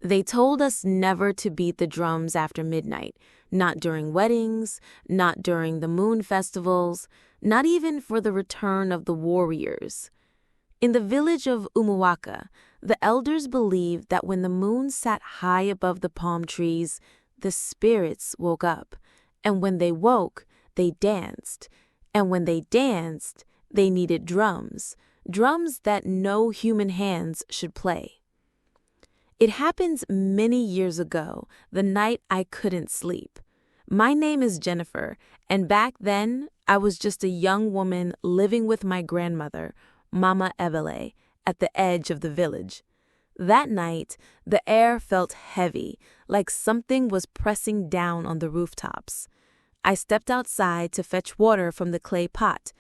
They told us never to beat the drums after midnight, not during weddings, not during the moon festivals, not even for the return of the warriors. In the village of Umuwaka, the elders believed that when the moon sat high above the palm trees, the spirits woke up, and when they woke, they danced, and when they danced, they needed drums, drums that no human hands should play. It happened many years ago, the night I couldn't sleep. My name is Jennifer, and back then, I was just a young woman living with my grandmother, Mama Ebele, at the edge of the village. That night, the air felt heavy, like something was pressing down on the rooftops. I stepped outside to fetch water from the clay pot.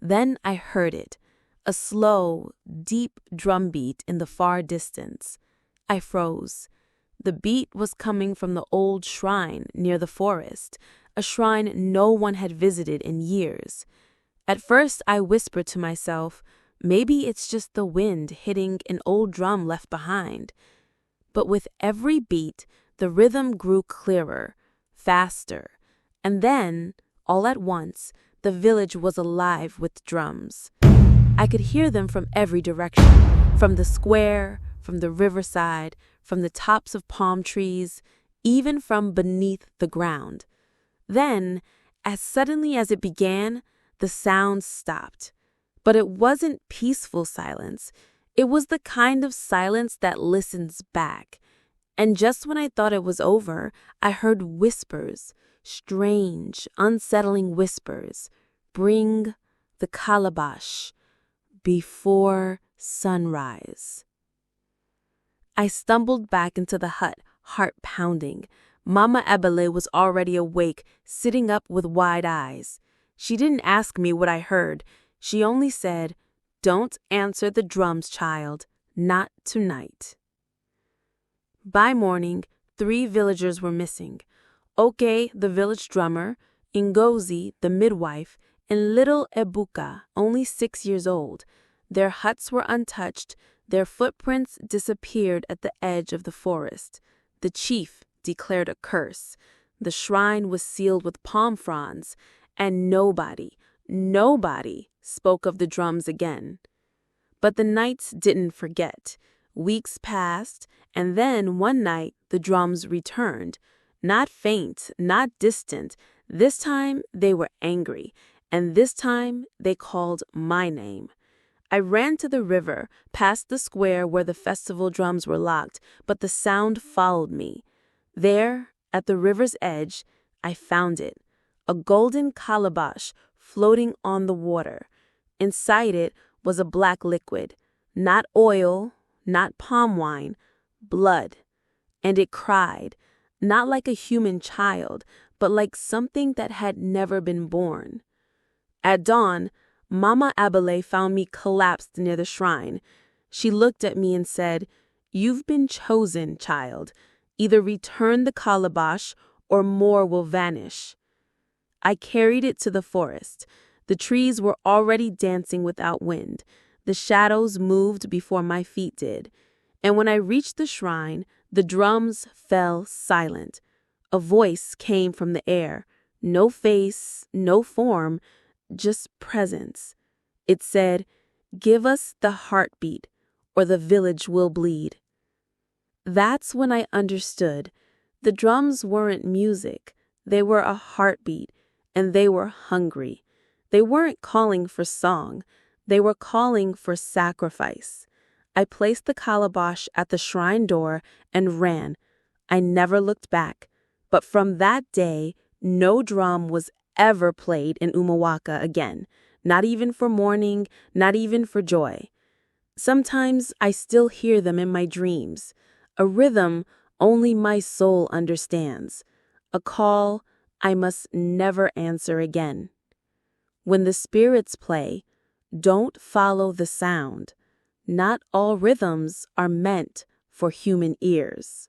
Then I heard it, a slow, deep drumbeat in the far distance. I froze. The beat was coming from the old shrine near the forest, a shrine no one had visited in years. At first, I whispered to myself, maybe it's just the wind hitting an old drum left behind. But with every beat, the rhythm grew clearer, faster. And then, all at once, the village was alive with drums. I could hear them from every direction, from the square, from the riverside, from the tops of palm trees, even from beneath the ground. Then, as suddenly as it began, the sound stopped. But it wasn't peaceful silence. It was the kind of silence that listens back. And just when I thought it was over, I heard whispers, strange, unsettling whispers. Bring the calabash before sunrise. I stumbled back into the hut, heart pounding. Mama Ebele was already awake, sitting up with wide eyes. She didn't ask me what I heard. She only said, "Don't answer the drums, child. Not tonight." By morning, 3 villagers were missing. Oke, the village drummer, Ngozi, the midwife, and little Ebuka, only 6 years old. Their huts were untouched. Their footprints disappeared at the edge of the forest. The chief declared a curse. The shrine was sealed with palm fronds, and nobody spoke of the drums again. But the knights didn't forget. Weeks passed, and then one night the drums returned. Not faint, not distant. This time they were angry, and this time they called my name. I ran to the river, past the square where the festival drums were locked, but the sound followed me. There, at the river's edge, I found it, a golden calabash floating on the water. Inside it was a black liquid, not oil, not palm wine, blood. And it cried, not like a human child, but like something that had never been born. At dawn, Mama Ebele found me collapsed near the shrine. She looked at me and said, "You've been chosen, child. Either return the calabash or more will vanish." I carried it to the forest. The trees were already dancing without wind. The shadows moved before my feet did. And when I reached the shrine, the drums fell silent. A voice came from the air. No face, no form, just presence. It said, "Give us the heartbeat, or the village will bleed." That's when I understood. The drums weren't music. They were a heartbeat, and they were hungry. They weren't calling for song. They were calling for sacrifice. I placed the calabash at the shrine door and ran. I never looked back. But from that day, no drum was ever played in Umuwaka again, not even for mourning, not even for joy. Sometimes I still hear them in my dreams, a rhythm only my soul understands, a call I must never answer again. When the spirits play, don't follow the sound. Not all rhythms are meant for human ears.